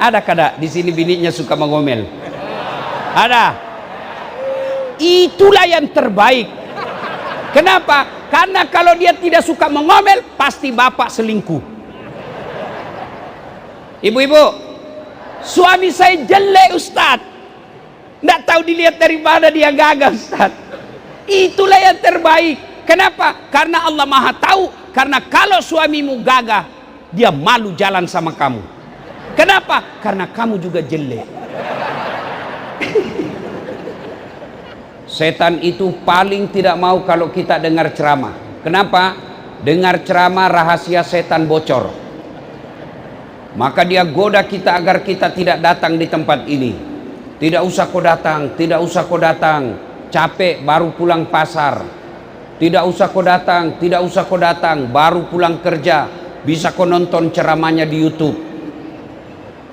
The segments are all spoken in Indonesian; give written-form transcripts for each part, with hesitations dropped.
Ada kada di sini bininya suka mengomel? Ada. Itulah yang terbaik. Kenapa? Karena kalau dia tidak suka mengomel, pasti bapak selingkuh. Ibu-ibu, suami saya jelek Ustaz. Nggak tahu dilihat dari mana dia gagah Ustaz. Itulah yang terbaik. Kenapa? Karena Allah Maha tahu. Karena kalau suamimu gagah, dia malu jalan sama kamu. Kenapa? Karena kamu juga jelek. Setan itu paling tidak mau kalau kita dengar ceramah. Kenapa? Dengar ceramah rahasia setan bocor. Maka dia goda kita agar kita tidak datang di tempat ini. Tidak usah kau datang, tidak usah kau datang. Capek baru pulang pasar. Tidak usah kau datang, tidak usah kau datang. Baru pulang kerja. Bisa kau nonton ceramahnya di YouTube.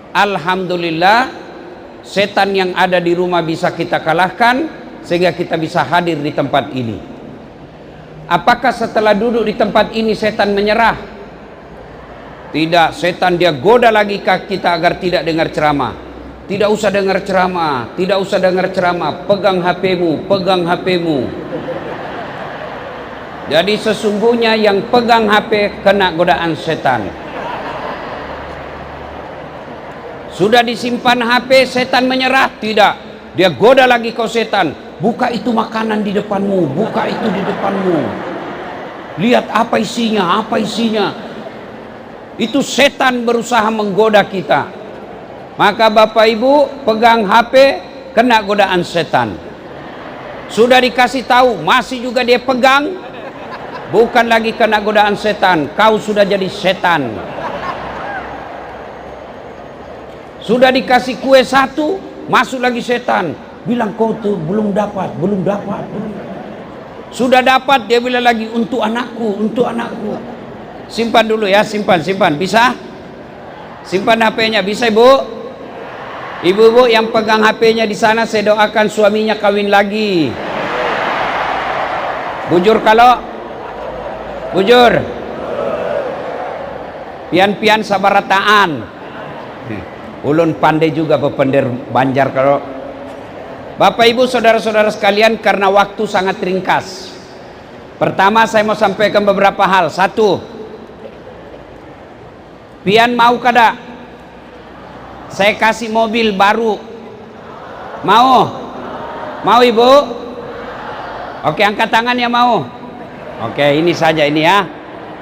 Alhamdulillah, setan yang ada di rumah bisa kita kalahkan, sehingga kita bisa hadir di tempat ini. Apakah setelah duduk di tempat ini setan menyerah? Tidak, setan dia goda lagi kita agar tidak dengar ceramah. Tidak usah dengar ceramah, tidak usah dengar ceramah. Pegang HP-mu, pegang HP-mu. Jadi sesungguhnya yang pegang HP kena godaan setan. Sudah disimpan HP, setan menyerah? Tidak. Dia goda lagi kau setan. Buka itu makanan di depanmu, buka itu di depanmu. Lihat apa isinya, apa isinya. Itu setan berusaha menggoda kita. Maka Bapak Ibu pegang HP, kena godaan setan. Sudah dikasih tahu, masih juga dia pegang. Bukan lagi kena godaan setan, kau sudah jadi setan. Sudah dikasih kue satu, masuk lagi setan. Bilang kau tuh belum dapat, belum dapat. Sudah dapat, dia bilang lagi untuk anakku, untuk anakku. Simpan dulu ya, simpan. Bisa? Simpan HP-nya, bisa Ibu? Ibu-ibu yang pegang HP-nya di sana, saya doakan suaminya kawin lagi. Bujur kalau? Bujur. Pian-pian sabarataan. Ulun pandai juga pepender Banjar kalau. Bapak Ibu saudara-saudara sekalian, karena waktu sangat ringkas. Pertama saya mau sampaikan beberapa hal. Satu, pian mau kada saya kasih mobil baru? Mau? Mau Ibu? Oke, angkat tangan ya mau. Oke, ini saja ini ya.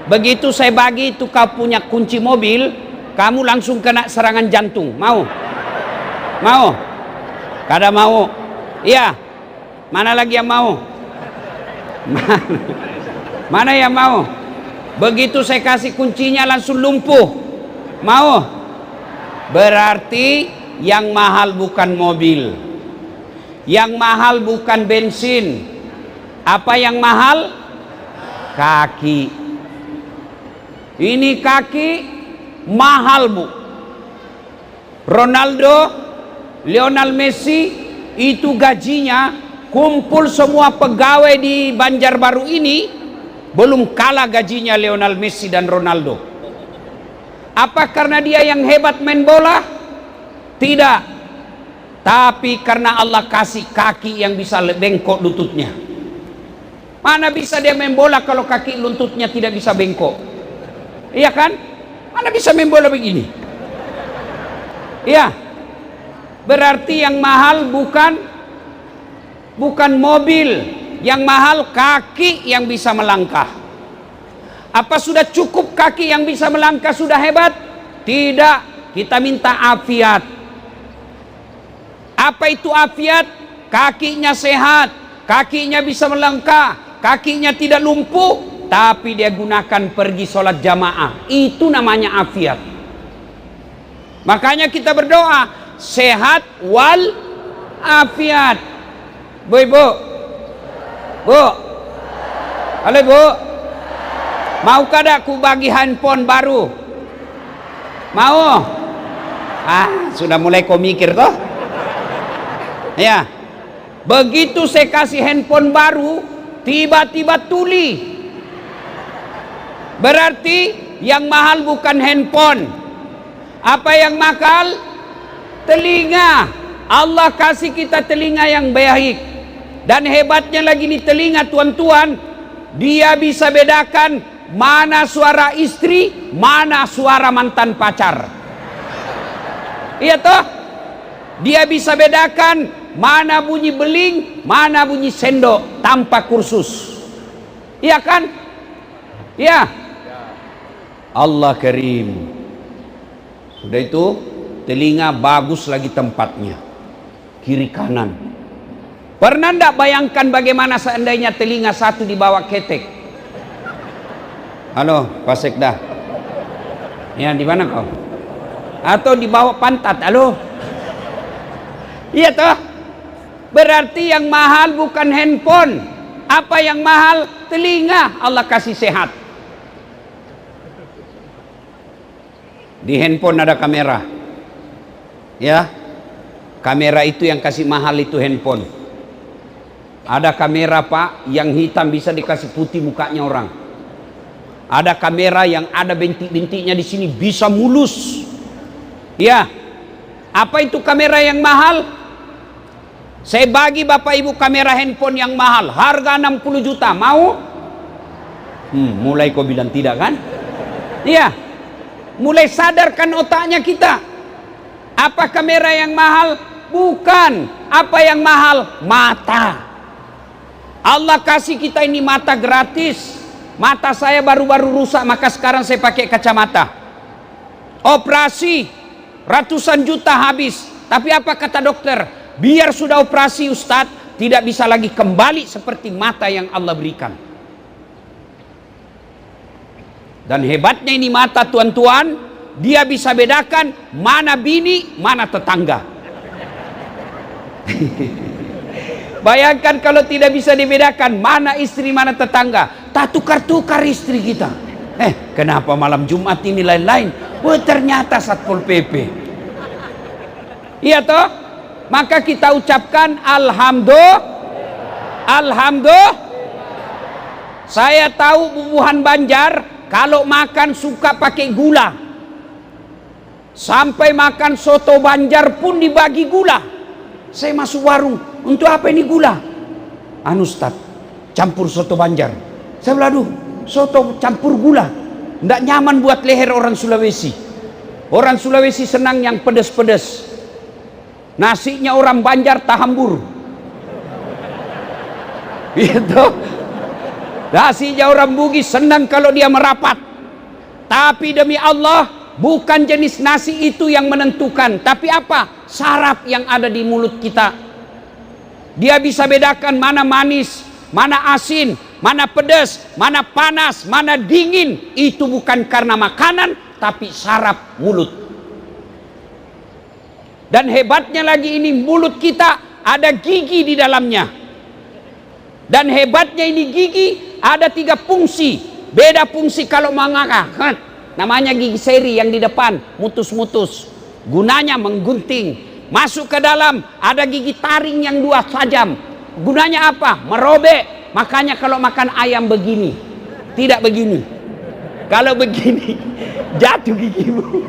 Begitu saya bagi itu kau punya kunci mobil, kamu langsung kena serangan jantung. Mau? Mau? Kada mau? Iya. Mana lagi yang mau? Mana yang mau? Begitu saya kasih kuncinya langsung lumpuh. Mau? Berarti yang mahal bukan mobil, yang mahal bukan bensin. Apa yang mahal? Kaki. Ini kaki mahal Bu. Ronaldo, Lionel Messi itu gajinya kumpul semua pegawai di Banjarbaru ini belum kalah gajinya Lionel Messi dan Ronaldo. Apa karena dia yang hebat main bola? Tidak. Tapi karena Allah kasih kaki yang bisa bengkok lututnya. Mana bisa dia main bola kalau kaki lututnya tidak bisa bengkok? Iya kan? Mana bisa main bola begini? Iya. Berarti yang mahal bukan mobil, yang mahal kaki yang bisa melangkah. Apa sudah cukup kaki yang bisa melangkah sudah hebat? Tidak, kita minta afiat. Apa itu afiat? Kakinya sehat, kakinya bisa melangkah, kakinya tidak lumpuh, tapi dia gunakan pergi sholat jamaah. Itu namanya afiat. Makanya kita berdoa, sehat wal afiat. Bu, Ibu. Bu. Halo Bu. Mau kada ku bagi handphone baru? Mau? Sudah mulai kau mikir toh? Ya. Begitu saya kasih handphone baru, tiba-tiba tuli. Berarti yang mahal bukan handphone. Apa yang mahal? Telinga. Allah kasih kita telinga yang baik. Dan hebatnya lagi nih telinga tuan-tuan, dia bisa bedakan mana suara istri, mana suara mantan pacar. Iya toh? Dia bisa bedakan mana bunyi beling, mana bunyi sendok tanpa kursus. Iya kan? Iya. Allah Karim. Sudah itu telinga bagus lagi tempatnya, kiri kanan. Pernah ndak bayangkan bagaimana seandainya telinga satu dibawa ketek? Halo Pak Sekda, ya di mana kau? Atau dibawa pantat? Halo? Iya toh? Berarti yang mahal bukan handphone. Apa yang mahal? Telinga. Allah kasih sehat. Di handphone ada kamera. Ya, kamera itu yang kasih mahal itu handphone. Ada kamera Pak yang hitam bisa dikasih putih mukanya orang. Ada kamera yang ada bintik-bintiknya di sini bisa mulus. Ya, apa itu kamera yang mahal? Saya bagi Bapak Ibu kamera handphone yang mahal, harga 60 juta, mau? Mulai kau bilang tidak kan? Iya, mulai sadarkan otaknya kita. Apa kamera yang mahal? Bukan. Apa yang mahal? Mata. Allah kasih kita ini mata gratis. Mata saya baru-baru rusak, maka sekarang saya pakai kacamata. Operasi ratusan juta habis. Tapi apa kata dokter? Biar sudah operasi Ustadz, tidak bisa lagi kembali seperti mata yang Allah berikan. Dan hebatnya ini mata tuan-tuan, dia bisa bedakan mana bini, mana tetangga. Bayangkan kalau tidak bisa dibedakan mana istri, mana tetangga, tak tukar-tukar istri kita. Kenapa malam Jumat ini lain-lain? Oh, ternyata Satpol PP. Iya toh? Maka kita ucapkan alhamdulillah. Alhamdulillah. Saya tahu bubuhan Banjar kalau makan suka pakai gula. Sampai makan soto Banjar pun dibagi gula. Saya masuk warung, untuk apa ini gula? Anu Ustaz, campur soto Banjar. Saya bilang, aduh, soto campur gula nggak nyaman buat leher orang Sulawesi. Orang Sulawesi senang yang pedas-pedas. Nasinya orang Banjar tahambur. Gitu. Nasinya orang Bugis senang kalau dia merapat. Tapi demi Allah, bukan jenis nasi itu yang menentukan, tapi apa? Saraf yang ada di mulut kita. Dia bisa bedakan mana manis, mana asin, mana pedas, mana panas, mana dingin. Itu bukan karena makanan, tapi saraf mulut. Dan hebatnya lagi ini mulut kita ada gigi di dalamnya. Dan hebatnya ini gigi ada 3 fungsi. Beda fungsi kalau mengangkat. Namanya gigi seri yang di depan, mutus-mutus. Gunanya menggunting. Masuk ke dalam, ada gigi taring yang 2 tajam. Gunanya apa? Merobek. Makanya kalau makan ayam begini, tidak begini. Kalau begini, jatuh gigimu.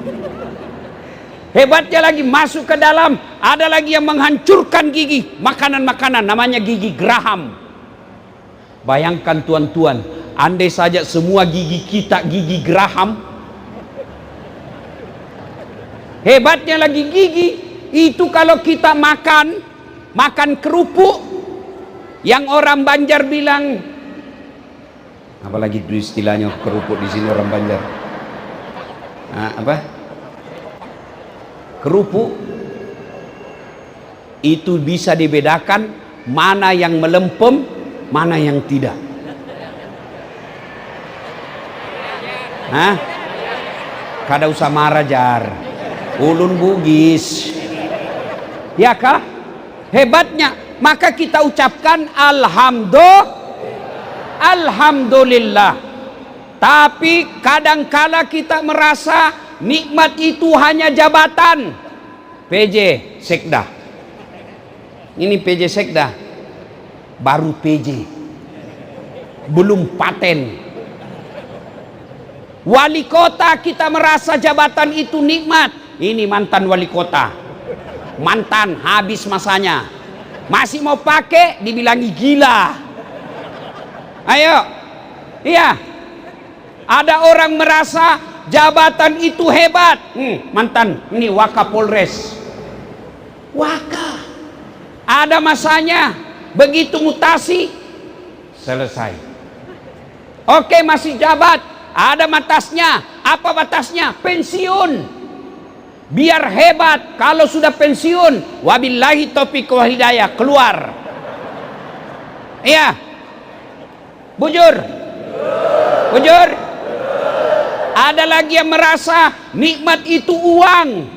Hebatnya lagi, masuk ke dalam, ada lagi yang menghancurkan gigi. Makanan-makanan, namanya gigi geraham. Bayangkan tuan-tuan, andai saja semua gigi kita gigi geraham. Hebatnya lagi gigi itu kalau kita makan kerupuk yang orang Banjar bilang, apalagi itu istilahnya kerupuk di sini orang Banjar, apa? Kerupuk itu bisa dibedakan mana yang melempem, mana yang tidak. Kada usah marah jar, ulun Bugis. Ya kah? Hebatnya, maka kita ucapkan alhamdulillah. Tapi kadangkala kita merasa nikmat itu hanya jabatan. PJ Sekda. Ini PJ Sekda. Baru PJ. Belum paten. Wali kota kita merasa jabatan itu nikmat. Ini mantan wali kota. mantan, habis masanya. Masih mau pakai, dibilangi gila. Ayo, iya. Ada orang merasa jabatan itu hebat. Mantan, ini Wakapolres. Waka. Ada masanya, begitu mutasi, selesai. Oke, masih jabat, ada batasnya. Apa batasnya? Pensiun. Biar hebat, kalau sudah pensiun, wabillahi taufiq wal hidayah, keluar. Iya. Bujur. Bujur. Ada lagi yang merasa nikmat itu uang.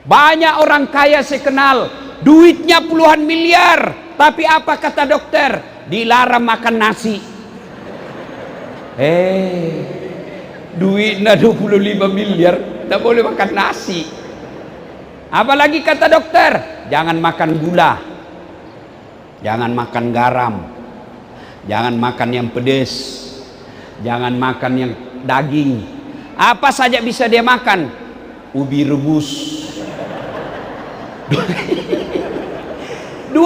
Banyak orang kaya saya kenal, duitnya puluhan miliar, tapi apa kata dokter? Dilarang makan nasi. Duitnya 25 miliar, tak boleh makan nasi. Apalagi kata dokter, jangan makan gula, jangan makan garam, jangan makan yang pedas, jangan makan yang daging. Apa saja bisa dia makan? Ubi rebus. 25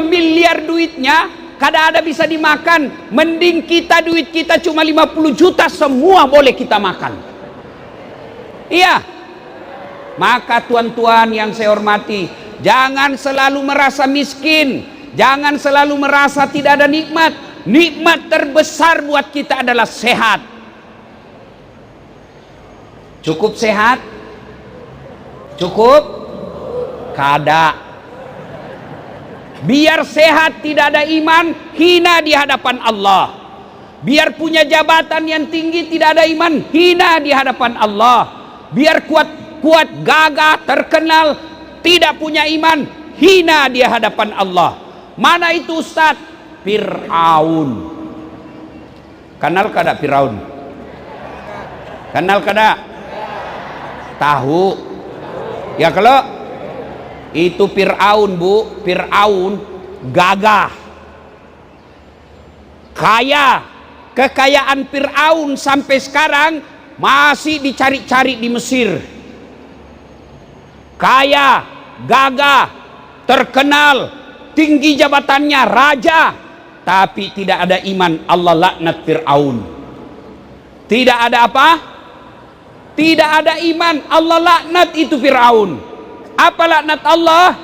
miliar duitnya, kada ada bisa dimakan. Mending kita, duit kita cuma 50 juta, semua boleh kita makan. Iya. Maka tuan-tuan yang saya hormati, jangan selalu merasa miskin, jangan selalu merasa tidak ada nikmat. Nikmat terbesar buat kita adalah sehat. Cukup sehat? Cukup? Kada. Biar sehat tidak ada iman, hina di hadapan Allah. Biar punya jabatan yang tinggi tidak ada iman, hina di hadapan Allah. Biar kuat gagah terkenal, tidak punya iman, hina di hadapan Allah. Mana itu Ustaz? Fir'aun. Kenal kada Fir'aun? Kenal kada? Tahu? Ya kalau itu Fir'aun, Bu, Fir'aun gagah, kaya. Kekayaan Fir'aun sampai sekarang masih dicari-cari di Mesir. Kaya, gagah, terkenal, tinggi jabatannya, raja, tapi tidak ada iman. Allah laknat Fir'aun. Tidak ada apa? Tidak ada iman. Allah laknat itu Fir'aun. Apa laknat Allah?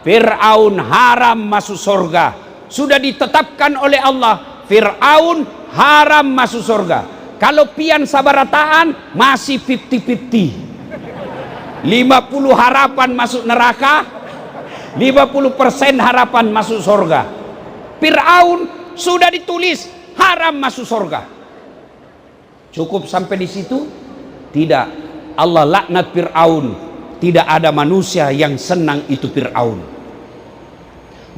Fir'aun haram masuk surga. Sudah ditetapkan oleh Allah, Fir'aun haram masuk surga. Kalau pian sabarataan masih 50-50. 50 harapan masuk neraka, 50% harapan masuk surga. Fir'aun sudah ditulis haram masuk surga. Cukup sampai di situ? Tidak. Allah laknat Fir'aun. Tidak ada manusia yang senang itu Fir'aun.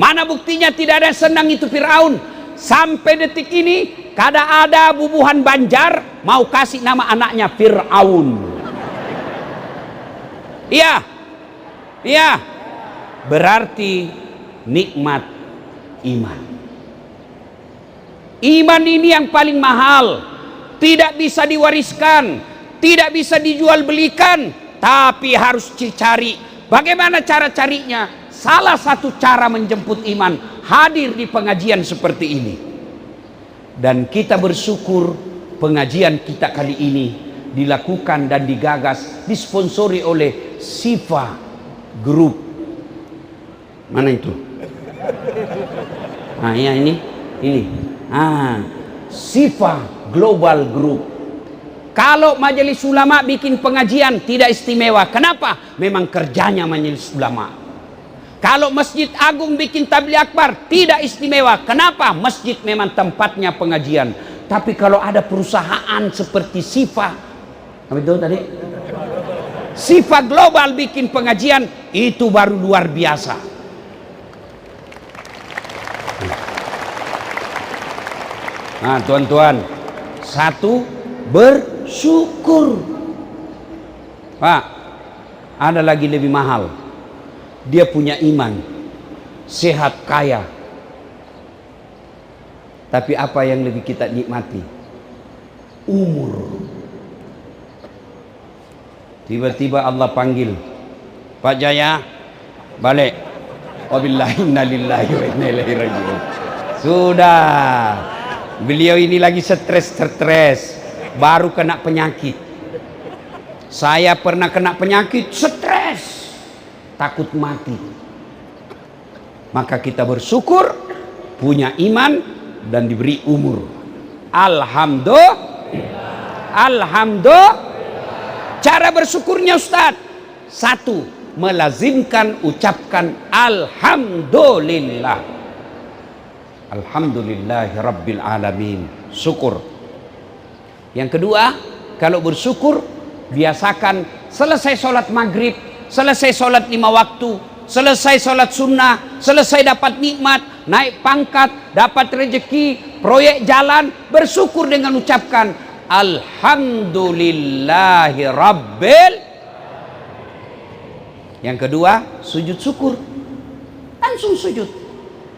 Mana buktinya tidak ada senang itu Fir'aun? Sampai detik ini kada ada bubuhan Banjar mau kasih nama anaknya Fir'aun. Iya. Iya. Berarti nikmat iman. Iman ini yang paling mahal. Tidak bisa diwariskan, tidak bisa dijual belikan, tapi harus dicari. Bagaimana cara carinya? Salah satu cara menjemput iman, hadir di pengajian seperti ini. Dan kita bersyukur pengajian kita kali ini dilakukan dan digagas, disponsori oleh Sifa Group. Mana itu? Nah ya ini. Sifa Global Group. Kalau majelis ulama bikin pengajian tidak istimewa. Kenapa? Memang kerjanya majelis ulama. Kalau Masjid Agung bikin tabligh akbar tidak istimewa. Kenapa? Masjid memang tempatnya pengajian. Tapi kalau ada perusahaan seperti Sifa, apa itu tadi? Sifa Global bikin pengajian, itu baru luar biasa. Nah, tuan-tuan, satu, bersyukur. Pak, ada lagi lebih mahal. Dia punya iman, sehat, kaya. Tapi apa yang lebih kita nikmati? Umur. Tiba-tiba Allah panggil, Pak Jaya, balik. Wabillahi innalillahi wa inna ilaihi raji'un. Sudah. Beliau ini lagi stres, baru kena penyakit. Saya pernah kena penyakit, stres, takut mati. Maka kita bersyukur, punya iman dan diberi umur. Alhamdulillah. Cara bersyukurnya Ustaz, satu, melazimkan ucapkan alhamdulillah. Alhamdulillahi rabbil alamin. Syukur. Yang kedua, kalau bersyukur, biasakan selesai sholat maghrib, selesai sholat 5 waktu, selesai sholat sunnah, selesai dapat nikmat, naik pangkat, dapat rezeki, proyek jalan, bersyukur dengan ucapkan alhamdulillahi rabbil. Yang kedua, sujud syukur. Langsung sujud.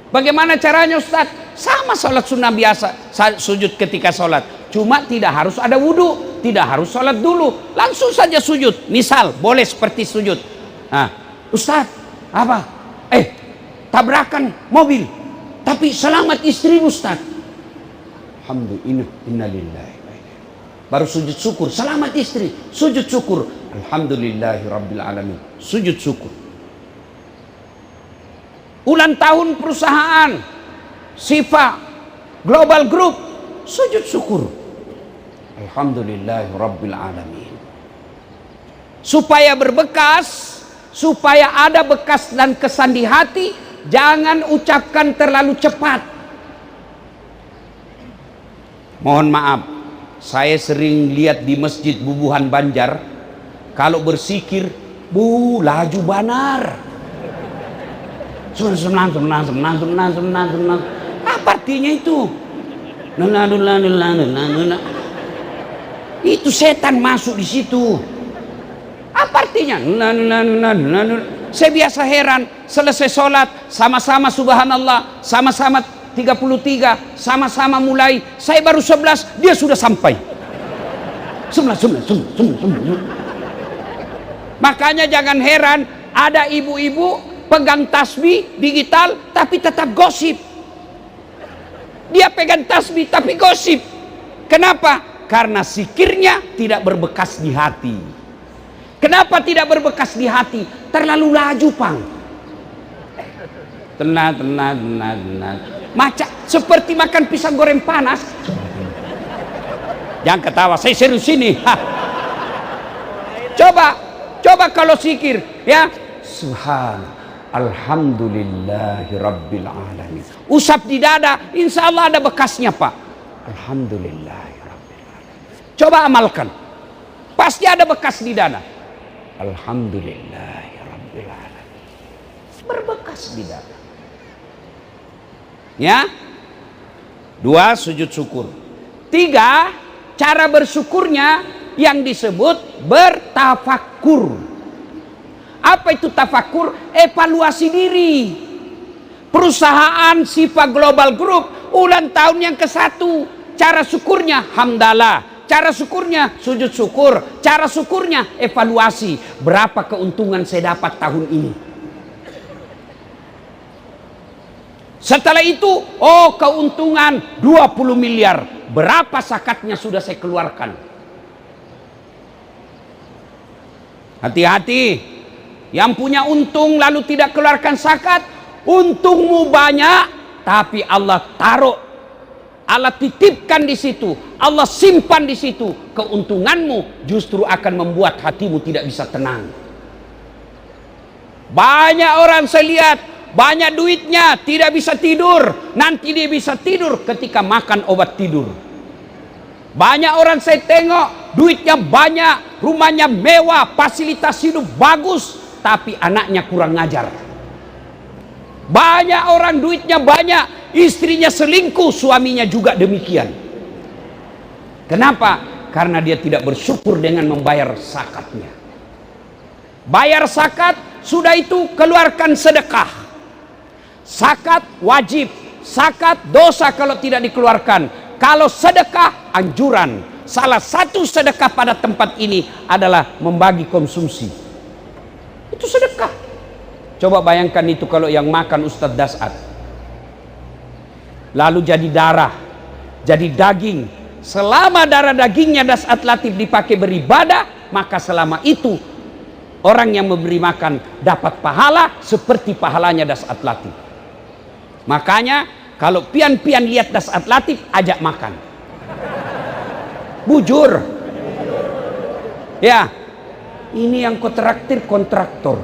Bagaimana caranya Ustaz? Sama sholat sunnah biasa, sujud ketika sholat. Cuma tidak harus ada wudhu, tidak harus sholat dulu, langsung saja sujud. Misal, boleh seperti sujud. Nah, Ustaz, apa? Tabrakan mobil, tapi selamat istri Ustaz. Alhamdulillah, innalillahi. Baru sujud syukur, selamat istri, sujud syukur. Alhamdulillahi rabbil alamin, sujud syukur. Ulang tahun perusahaan Sifa Global Group, sujud syukur. Alhamdulillahi rabbil alamin. Supaya berbekas, supaya ada bekas dan kesan di hati, jangan ucapkan terlalu cepat. Mohon maaf, saya sering lihat di Masjid Bubuhan Banjar, kalau bersikir, laju banar. Apa artinya itu? Itu setan masuk di situ. Apa artinya? Saya biasa heran, selesai sholat, sama-sama subhanallah, sama-sama 33, sama-sama mulai. Saya baru 11, dia sudah sampai. 11. Makanya jangan heran, ada ibu-ibu pegang tasbih digital tapi tetap gosip. Dia pegang tasbih tapi gosip. Kenapa? Karena zikirnya tidak berbekas di hati. Kenapa tidak berbekas di hati? Terlalu laju, Pang. Tenang. Seperti makan pisang goreng panas. Jangan ketawa, saya serius ini. Coba kalau zikir, ya. Subhanallah. Alhamdulillahi rabbil alamin. Usap di dada, insya Allah ada bekasnya, Pak. Alhamdulillahi rabbil alamin. Coba amalkan, pasti ada bekas di dada. Alhamdulillahi rabbil alamin. Berbekas di dada. Ya. 2, sujud syukur. 3, cara bersyukurnya yang disebut bertafakur. Apa itu tafakur? Evaluasi diri. Perusahaan Sifa Global Group ulang tahun yang ke-1, cara syukurnya hamdalah, cara syukurnya sujud syukur, cara syukurnya evaluasi. Berapa keuntungan saya dapat tahun ini? Setelah itu, keuntungan 20 miliar. Berapa zakatnya sudah saya keluarkan? Hati-hati. Yang punya untung lalu tidak keluarkan zakat, untungmu banyak, tapi Allah taruh, Allah titipkan di situ, Allah simpan di situ. Keuntunganmu justru akan membuat hatimu tidak bisa tenang. Banyak orang saya lihat, banyak duitnya, tidak bisa tidur. Nanti dia bisa tidur ketika makan obat tidur. Banyak orang saya tengok, duitnya banyak, rumahnya mewah, fasilitas hidup bagus, tapi anaknya kurang ngajar. Banyak orang duitnya banyak, istrinya selingkuh, suaminya juga demikian. Kenapa? Karena dia tidak bersyukur dengan membayar zakatnya. Bayar zakat, sudah itu keluarkan sedekah. Zakat wajib, zakat dosa kalau tidak dikeluarkan. Kalau sedekah anjuran. Salah satu sedekah pada tempat ini adalah membagi konsumsi. Itu sedekah. Coba bayangkan itu kalau yang makan Ustadz Das'ad, lalu jadi darah, jadi daging. Selama darah dagingnya Das'ad Latif dipakai beribadah, maka selama itu orang yang memberi makan dapat pahala seperti pahalanya Das'ad Latif. Makanya kalau pian-pian lihat Das'ad Latif, ajak makan. Bujur. Ya, ini yang kau traktir kontraktor,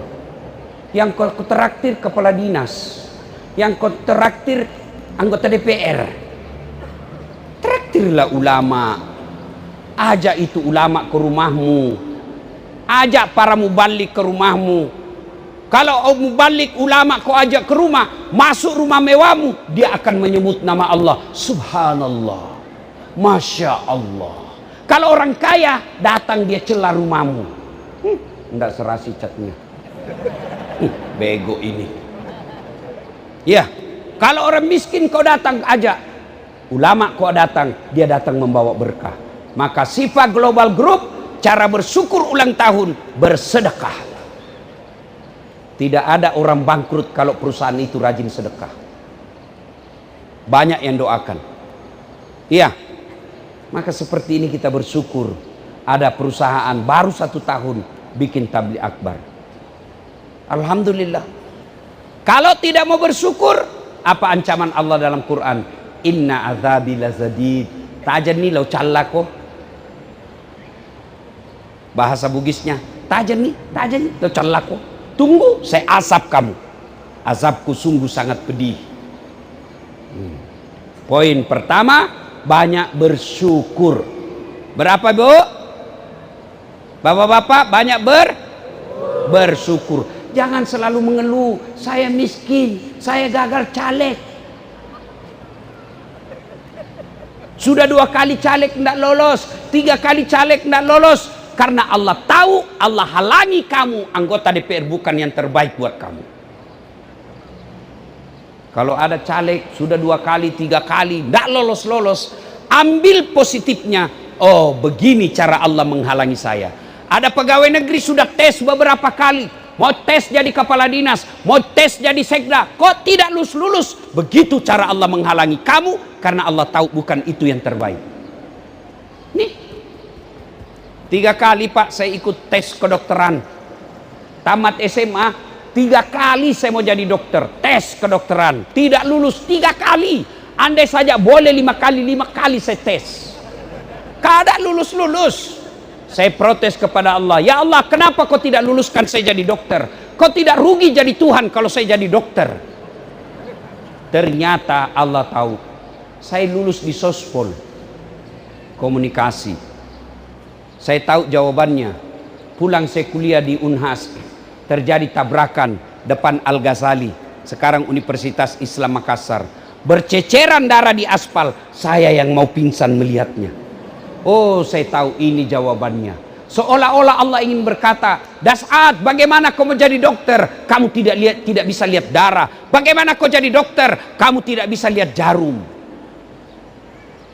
yang kau traktir kepala dinas, yang kau traktir anggota DPR. Traktirlah ulama. Ajak itu ulama ke rumahmu. Ajak para mubalik ke rumahmu. Kalau mubalik ulama kau ajak ke rumah, masuk rumah mewahmu, dia akan menyebut nama Allah. Subhanallah, Masya Allah. Kalau orang kaya datang dia celah rumahmu, enggak serasi catnya. Bego ini. Ya, kalau orang miskin kau datang ajak, ulama kau datang, dia datang membawa berkah. Maka sifat global group, cara bersyukur ulang tahun, bersedekah. Tidak ada orang bangkrut kalau perusahaan itu rajin sedekah. Banyak yang doakan. Iya. Maka seperti ini kita bersyukur. Ada perusahaan baru 1 tahun bikin tabligh akbar. Alhamdulillah. Kalau tidak mau bersyukur, apa ancaman Allah dalam Quran? Inna azabi lazadid. Tajani lau callako. Bahasa Bugisnya, tajani lau callako. Tunggu, saya asap kamu. Azabku sungguh sangat pedih. Poin pertama, banyak bersyukur. Berapa Bu? Bapak-bapak, banyak bersyukur. Jangan selalu mengeluh, saya miskin, saya gagal caleg. Sudah 2 kali caleg tidak lolos, 3 kali caleg tidak lolos. Karena Allah tahu, Allah halangi kamu, anggota DPR bukan yang terbaik buat kamu. Kalau ada caleg sudah 2 kali, 3 kali tidak lolos-lolos, ambil positifnya. Oh, begini cara Allah menghalangi saya. Ada pegawai negeri sudah tes beberapa kali, mau tes jadi kepala dinas, mau tes jadi sekda, kok tidak lulus-lulus. Begitu cara Allah menghalangi kamu, karena Allah tahu bukan itu yang terbaik. Nih, 3 kali Pak saya ikut tes kedokteran. Tamat SMA, 3 kali saya mau jadi dokter. Tes kedokteran, tidak lulus 3 kali. Andai saja boleh 5 kali saya tes. Kada lulus-lulus. Saya protes kepada Allah. Ya Allah, kenapa kau tidak luluskan saya jadi dokter? Kau tidak rugi jadi Tuhan kalau saya jadi dokter? Ternyata Allah tahu. Saya lulus di Sospol komunikasi. Saya tahu jawabannya. Pulang saya kuliah di Unhas, terjadi tabrakan depan Al-Ghazali, sekarang Universitas Islam Makassar. Berceceran darah di aspal. Saya yang mau pingsan melihatnya. Oh, saya tahu ini jawabannya. Seolah-olah Allah ingin berkata, Das'ad, bagaimana kau menjadi dokter? Kamu tidak bisa lihat darah. Bagaimana kau jadi dokter? Kamu tidak bisa lihat jarum.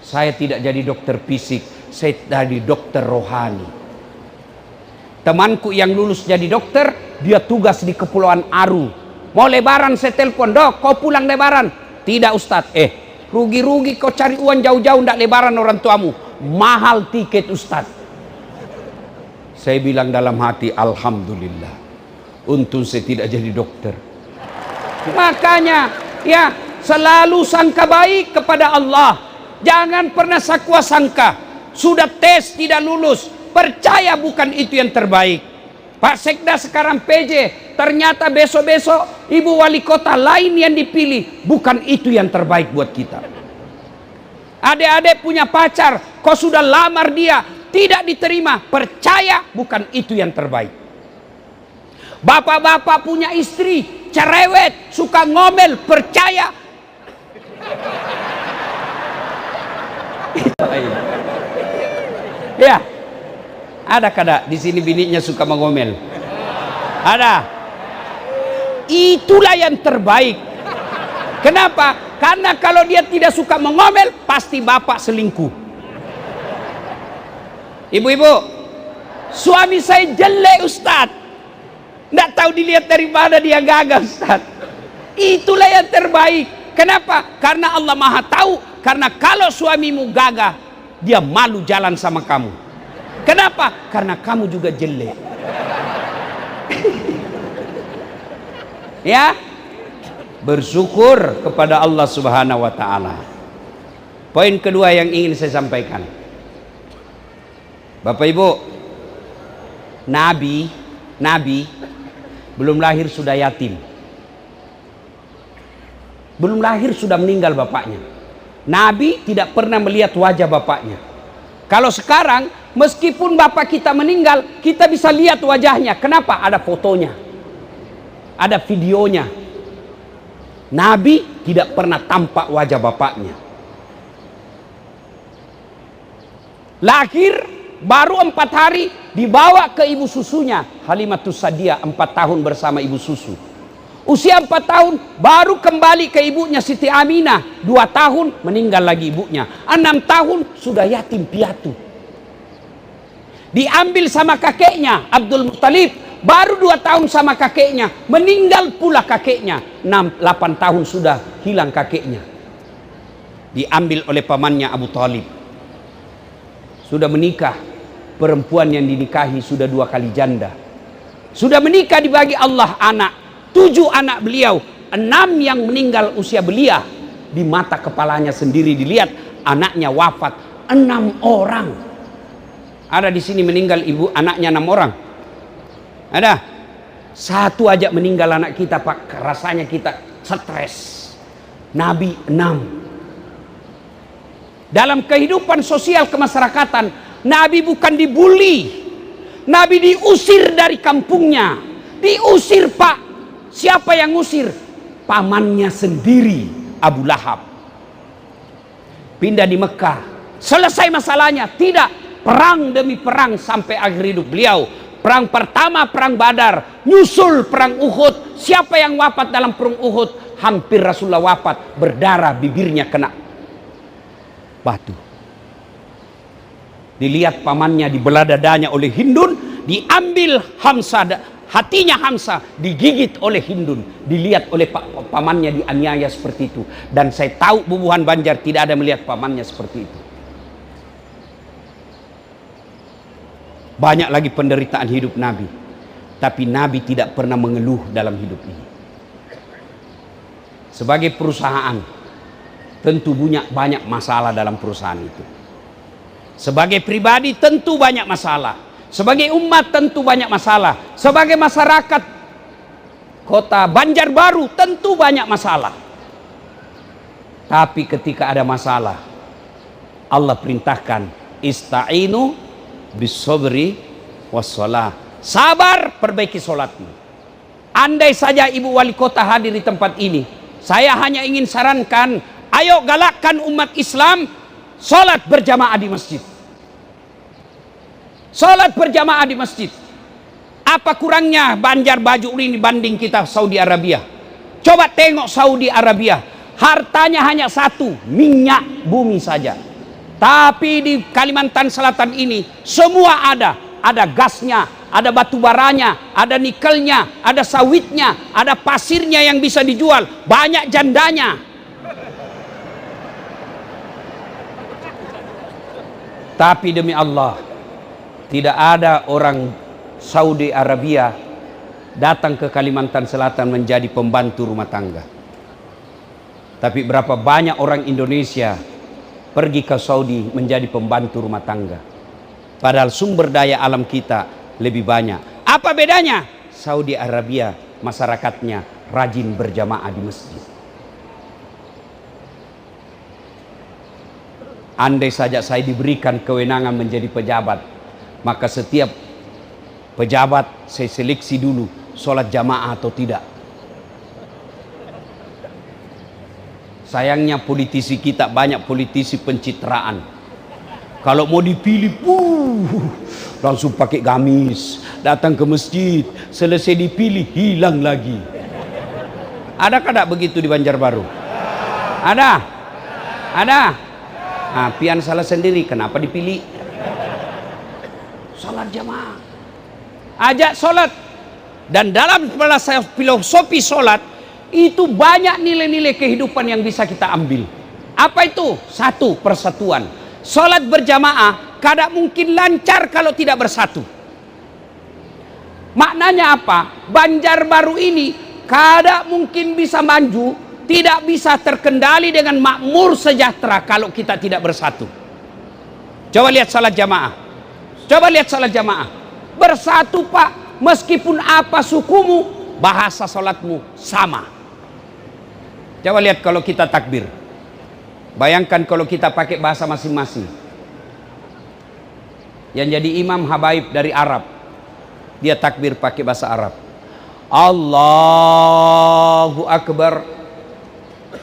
Saya tidak jadi dokter fisik, saya jadi dokter rohani. Temanku yang lulus jadi dokter, dia tugas di Kepulauan Aru. Mau lebaran saya telepon, Dok, kau pulang lebaran? Tidak Ustadz. Rugi-rugi kau cari uang jauh-jauh ndak lebaran orang tuamu. Mahal tiket Ustadz. Saya bilang dalam hati, Alhamdulillah, untung saya tidak jadi dokter. Makanya ya, selalu sangka baik kepada Allah. Jangan pernah sakwa sangka. Sudah tes tidak lulus, percaya bukan itu yang terbaik. Pak Sekda sekarang PJ, ternyata besok-besok Ibu Wali Kota lain yang dipilih. Bukan itu yang terbaik buat kita. Adik-adik punya pacar, kau sudah lamar dia, tidak diterima, percaya bukan itu yang terbaik. Bapak-bapak punya istri, cerewet, suka ngomel, percaya. Ya, ada kada di sini bininya suka mengomel? Ada. Itulah yang terbaik. Kenapa? Karena kalau dia tidak suka mengomel, pasti bapak selingkuh. Ibu-ibu, suami saya jelek Ustadz. Nggak tahu dilihat dari mana dia gagah, Ustaz. Itulah yang terbaik. Kenapa? Karena Allah Maha tahu. Karena kalau suamimu gagah, dia malu jalan sama kamu. Kenapa? Karena kamu juga jelek. Ya, bersyukur kepada Allah Subhanahu wa Ta'ala. Poin kedua yang ingin saya sampaikan, Bapak Ibu, Nabi belum lahir sudah yatim, belum lahir sudah meninggal bapaknya. Nabi tidak pernah melihat wajah bapaknya. Kalau sekarang, meskipun bapak kita meninggal, kita bisa lihat wajahnya. Kenapa? Ada fotonya, ada videonya. Nabi tidak pernah tampak wajah bapaknya. Lahir baru 4 hari dibawa ke ibu susunya Halimatus Sa'diyah, 4 tahun bersama ibu susu. Usia 4 tahun baru kembali ke ibunya Siti Aminah. 2 tahun meninggal lagi ibunya. 6 tahun sudah yatim piatu. Diambil sama kakeknya Abdul Muttalib. Baru 2 tahun sama kakeknya, meninggal pula kakeknya. 8 tahun sudah hilang kakeknya. Diambil oleh pamannya Abu Talib. Sudah menikah, perempuan yang dinikahi sudah 2 kali janda. Sudah menikah dibagi Allah anak, 7 anak beliau, 6 yang meninggal usia belia. Di mata kepalanya sendiri dilihat anaknya wafat 6 orang. Ada di sini meninggal ibu anaknya 6 orang? Ada? 1 aja meninggal anak kita, Pak, rasanya kita stres. Nabi 6. Dalam kehidupan sosial kemasyarakatan, Nabi bukan dibully, Nabi diusir dari kampungnya. Diusir, Pak. Siapa yang usir? Pamannya sendiri, Abu Lahab. Pindah di Mekah. Selesai masalahnya? Tidak. Perang demi perang sampai akhir hidup beliau. Perang pertama perang Badar, nyusul perang Uhud. Siapa yang wafat dalam perang Uhud? Hampir Rasulullah wafat, berdarah, bibirnya kena batu. Dilihat pamannya dibelah dadanya oleh Hindun, diambil Hamzah, hatinya Hamzah digigit oleh Hindun. Dilihat oleh pamannya dianiaya seperti itu. Dan saya tahu Bubuhan Banjar tidak ada melihat pamannya seperti itu. Banyak lagi penderitaan hidup Nabi, tapi Nabi tidak pernah mengeluh dalam hidup ini. Sebagai perusahaan, tentu banyak masalah dalam perusahaan itu. Sebagai pribadi tentu banyak masalah. Sebagai umat tentu banyak masalah. Sebagai masyarakat kota Banjarbaru tentu banyak masalah. Tapi ketika ada masalah, Allah perintahkan ista'inu bisobri wassalah. Sabar, perbaiki solatmu. Andai saja ibu wali kota hadir di tempat ini, saya hanya ingin sarankan, ayo galakkan umat Islam solat berjamaah di masjid. Solat berjamaah di masjid. Apa kurangnya Banjarbaru ini dibanding kita Saudi Arabia? Coba tengok Saudi Arabia, hartanya hanya 1, minyak bumi saja. Tapi di Kalimantan Selatan ini semua ada gasnya, ada batu baranya, ada nikelnya, ada sawitnya, ada pasirnya yang bisa dijual, banyak jandanya. Tapi demi Allah, tidak ada orang Saudi Arabia datang ke Kalimantan Selatan menjadi pembantu rumah tangga. Tapi berapa banyak orang Indonesia pergi ke Saudi menjadi pembantu rumah tangga. Padahal sumber daya alam kita lebih banyak. Apa bedanya? Saudi Arabia masyarakatnya rajin berjamaah di masjid. Andai saja saya diberikan kewenangan menjadi pejabat, maka setiap pejabat saya seleksi dulu sholat jamaah atau tidak. Sayangnya politisi kita banyak politisi pencitraan. Kalau mau dipilih, langsung pakai gamis, datang ke masjid, selesai dipilih hilang lagi. Adakah tidak begitu di Banjarbaru? Ada? Ada? Nah, pian salah sendiri, kenapa dipilih? Salat jamaah. Ajak sholat. Dan dalam filosofi sholat itu banyak nilai-nilai kehidupan yang bisa kita ambil. Apa itu? Satu, persatuan. Sholat berjamaah kada mungkin lancar kalau tidak bersatu. Maknanya apa? Banjarbaru ini kada mungkin bisa maju, tidak bisa terkendali dengan makmur sejahtera kalau kita tidak bersatu. Coba lihat salat jamaah. Coba lihat salat jamaah. Bersatu Pak, meskipun apa sukumu, bahasa salatmu sama. Coba lihat kalau kita takbir. Bayangkan kalau kita pakai bahasa masing-masing. Yang jadi imam habaib dari Arab, dia takbir pakai bahasa Arab. Allahu Akbar.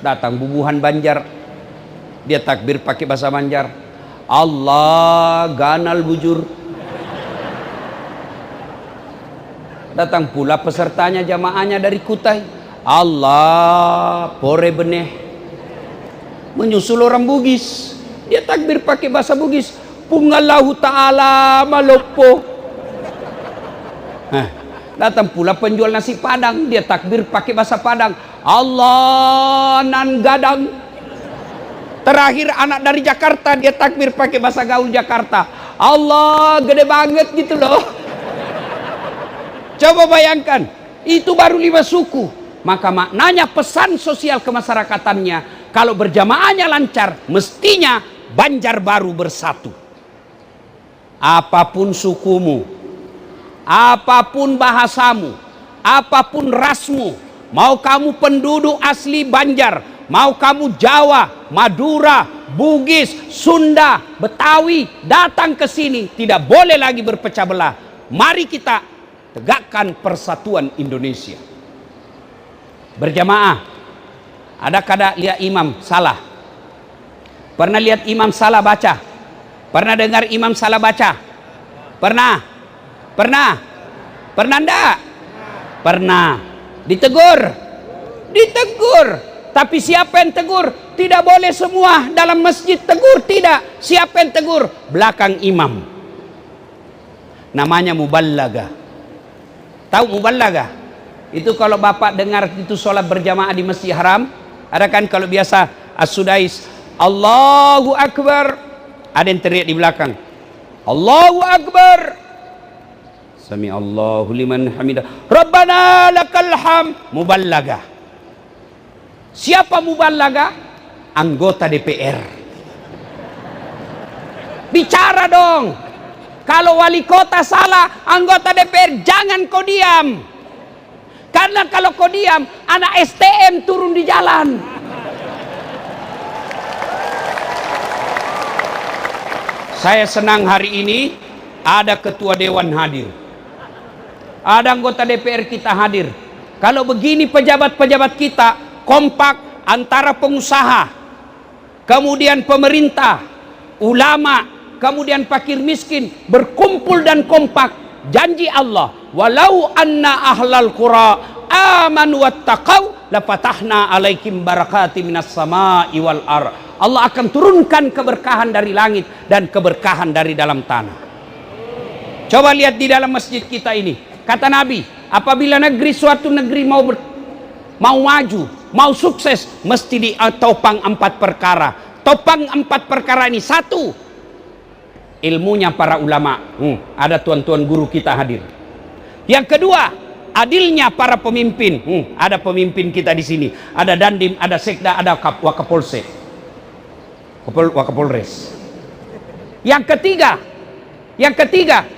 Datang bubuhan Banjar, dia takbir pakai bahasa Banjar. Allah ganal bujur. Datang pula pesertanya jamaahnya dari Kutai. Allah pore beneh. Menyusul orang Bugis, dia takbir pakai bahasa Bugis. Pungallahu ta'ala malopo. Datang pula penjual nasi Padang, dia takbir pakai bahasa Padang. Allah nan gadang. Terakhir anak dari Jakarta, dia takbir pakai bahasa gaul Jakarta. Allah gede banget gitu loh. Coba bayangkan, itu baru 5 suku. Maka maknanya pesan sosial kemasyarakatannya, kalau berjamaahnya lancar, mestinya Banjarbaru bersatu. Apapun sukumu, apapun bahasamu, apapun rasmu, mau kamu penduduk asli Banjar, mau kamu Jawa, Madura, Bugis, Sunda, Betawi, datang ke sini, tidak boleh lagi berpecah belah. Mari kita tegakkan persatuan Indonesia. Berjamaah. Ada kada lihat imam salah? Pernah lihat imam salah baca? Pernah dengar imam salah baca? Pernah? Pernah? Pernah enggak? Pernah. Ditegur? Ditegur. Tapi siapa yang tegur? Tidak boleh semua dalam masjid tegur, tidak. Siapa yang tegur? Belakang imam. Namanya muballaga. Tahu muballaga? Itu kalau bapak dengar itu sholat berjamaah di Masjid Haram, ada kan kalau biasa as-sudais, Allahu Akbar, ada yang teriak di belakang, Allahu Akbar, Sami Allahu liman hamidah, Rabbana lakal ham. Muballaga. Siapa muballaga? Anggota DPR. Bicara dong. Kalau wali kota salah, anggota DPR jangan kau diam. Karena kalau kau diam, anak STM turun di jalan. Saya senang hari ini ada ketua dewan hadir. Ada anggota DPR kita hadir. Kalau begini pejabat-pejabat kita kompak antara pengusaha, kemudian pemerintah, ulama, kemudian fakir miskin berkumpul dan kompak. Janji Allah, walau anna ahlal qura amanu wattaqau lafatahna alaikum barakati minas sama'i wal ar. Allah akan turunkan keberkahan dari langit dan keberkahan dari dalam tanah. Coba lihat di dalam masjid kita ini. Kata Nabi, apabila suatu negeri mau maju, mau sukses, mesti ditopang 4 perkara. Topang 4 perkara ini. 1, ilmunya para ulama. Ada tuan-tuan guru kita hadir. Yang kedua, adilnya para pemimpin. Ada pemimpin kita di sini. Ada Dandim, ada Sekda, ada Wakapolsek, Wakapolres. Yang ketiga,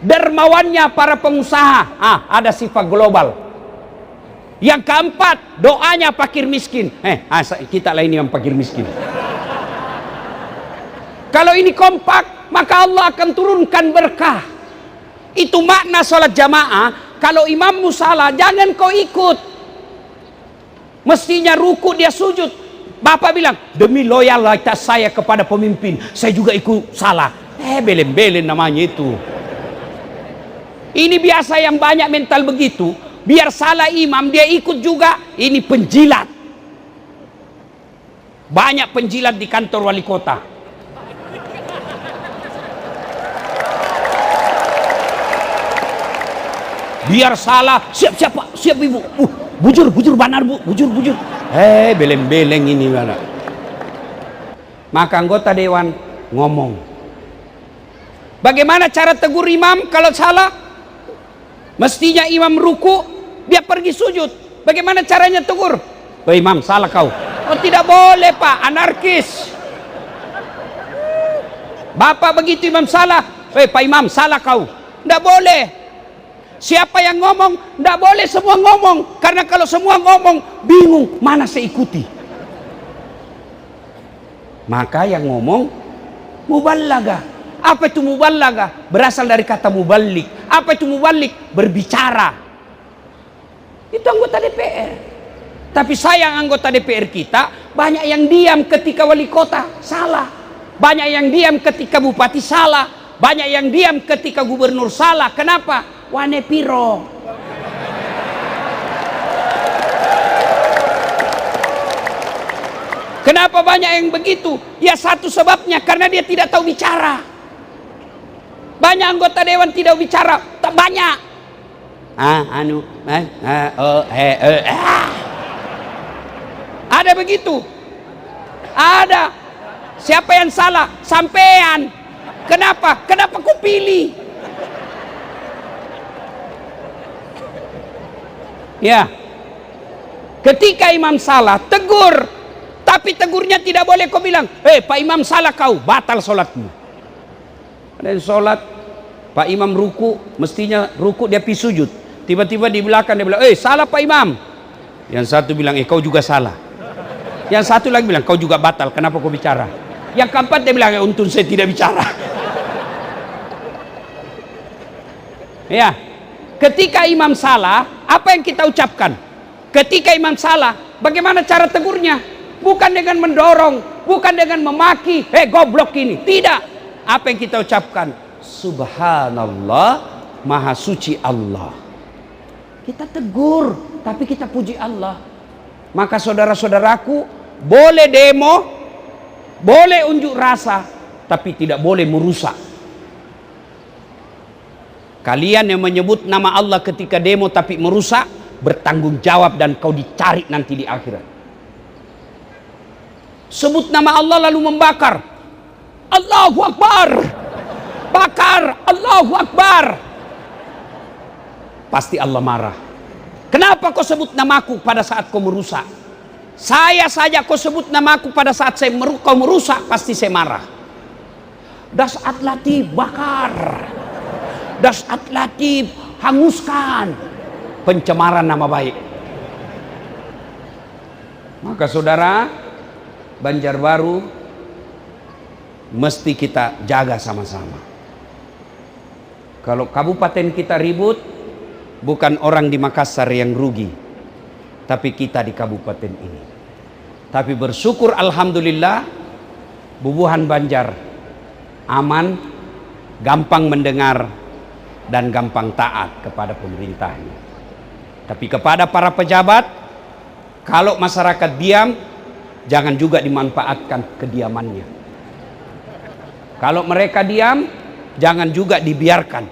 dermawannya para pengusaha. Ada sifat global. Yang keempat, doanya fakir miskin. Kita lah ini yang fakir miskin. Kalau ini kompak, maka Allah akan turunkan berkah. Itu makna sholat jamaah. Kalau imammu salah, jangan kau ikut. Mestinya ruku, dia sujud. Bapak bilang, demi loyalitas saya kepada pemimpin, saya juga ikut salah. Belen-belen namanya itu. Ini biasa yang banyak mental begitu. Biar salah imam, dia ikut juga. Ini penjilat. Banyak penjilat di kantor wali kota. Biar salah, siap Pak, siap Ibu. Bujur benar Bu, bujur. Beleng-beleng ini mana. Maka anggota dewan ngomong. Bagaimana cara tegur imam kalau salah? Mestinya imam ruku, dia pergi sujud. Bagaimana caranya tegur? Imam, salah kau. Oh, tidak boleh Pak, anarkis. Bapak begitu imam salah. Pak Imam, salah kau. Tidak boleh. Siapa yang ngomong, tidak boleh semua ngomong. Karena kalau semua ngomong, bingung mana saya ikuti. Maka yang ngomong muballaghah. Apa itu muballaghah? Berasal dari kata mubalik. Apa itu mubalik? Berbicara. Itu anggota DPR. Tapi sayang anggota DPR kita banyak yang diam ketika wali kota salah. Banyak yang diam ketika bupati salah. Banyak yang diam ketika gubernur salah. Kenapa? Wane piro. Kenapa banyak yang begitu? Ya satu sebabnya karena dia tidak tahu bicara. Banyak anggota dewan tidak bicara, tak banyak. Ada begitu. Ada. Siapa yang salah? Sampean. Kenapa? Kenapa kau pilih? Ya. Ketika imam salah, tegur. Tapi tegurnya tidak boleh kau bilang, Pak Imam salah kau, batal sholatmu. Ada yang sholat, Pak Imam ruku, mestinya ruku dia pergi sujud. Tiba-tiba di belakang dia bilang, salah Pak Imam. Yang satu bilang, kau juga salah. Yang satu lagi bilang, kau juga batal, kenapa kau bicara? Yang keempat dia bilang, untung saya tidak bicara. Ya, ketika imam salah, apa yang kita ucapkan? Ketika imam salah, bagaimana cara tegurnya? Bukan dengan mendorong, bukan dengan memaki, goblok ini. Tidak. Apa yang kita ucapkan? Subhanallah, maha suci Allah. Kita tegur, tapi kita puji Allah. Maka saudara-saudaraku, boleh demo, boleh unjuk rasa, tapi tidak boleh merusak. Kalian yang menyebut nama Allah ketika demo tapi merusak, bertanggung jawab dan kau dicari nanti di akhirat. Sebut nama Allah lalu membakar. Allahu Akbar. Bakar. Allahu Akbar. Pasti Allah marah. Kenapa kau sebut namaku pada saat kau merusak? Saya saja kau sebut namaku pada saat kau merusak, pasti saya marah. Dasat Latif, bakar. Dasat Latif, hanguskan. Pencemaran nama baik. Maka saudara, Banjarbaru mesti kita jaga sama-sama. Kalau kabupaten kita ribut, bukan orang di Makassar yang rugi, tapi kita di kabupaten ini. Tapi bersyukur alhamdulillah, Bubuhan Banjar aman, gampang mendengar dan gampang taat kepada pemerintahnya. Tapi kepada para pejabat, kalau masyarakat diam, jangan juga dimanfaatkan kediamannya. Kalau mereka diam, jangan juga dibiarkan.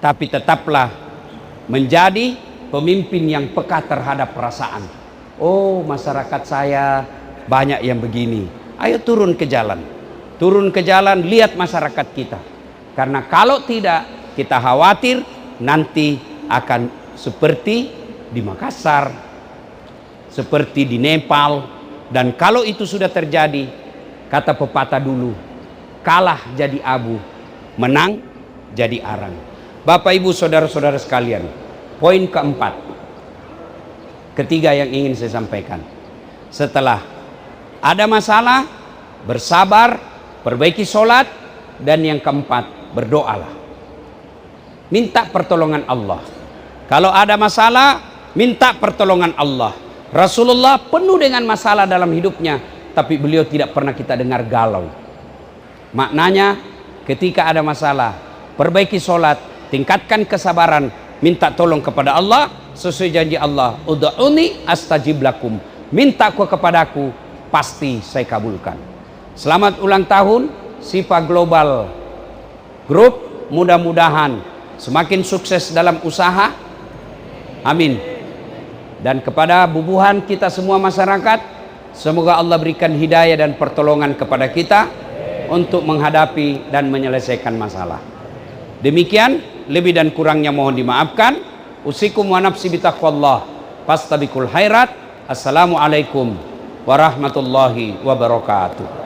Tapi tetaplah menjadi pemimpin yang peka terhadap perasaan. Oh, masyarakat saya banyak yang begini. Ayo turun ke jalan. Turun ke jalan, lihat masyarakat kita. Karena kalau tidak, kita khawatir nanti akan seperti di Makassar, seperti di Nepal. Dan kalau itu sudah terjadi, kata pepatah dulu, kalah jadi abu, menang jadi arang. Bapak Ibu saudara-saudara sekalian, poin keempat, ketiga yang ingin saya sampaikan. Setelah ada masalah, bersabar, perbaiki sholat, dan yang keempat, berdoalah. Minta pertolongan Allah. Kalau ada masalah, minta pertolongan Allah. Rasulullah penuh dengan masalah dalam hidupnya, tapi beliau tidak pernah kita dengar galau. Maknanya, ketika ada masalah, perbaiki sholat, tingkatkan kesabaran, minta tolong kepada Allah, sesuai janji Allah, ud'uni astajib lakum. Minta kepadaku, pasti saya kabulkan. Selamat ulang tahun Sifa Global Group, mudah-mudahan semakin sukses dalam usaha. Amin. Dan kepada bubuhan kita semua masyarakat, semoga Allah berikan hidayah dan pertolongan kepada kita untuk menghadapi dan menyelesaikan masalah. Demikian, lebih dan kurangnya mohon dimaafkan. Usikum wa nafsi bitaqwallah fastabiqul khairat. Assalamualaikum warahmatullahi wabarakatuh.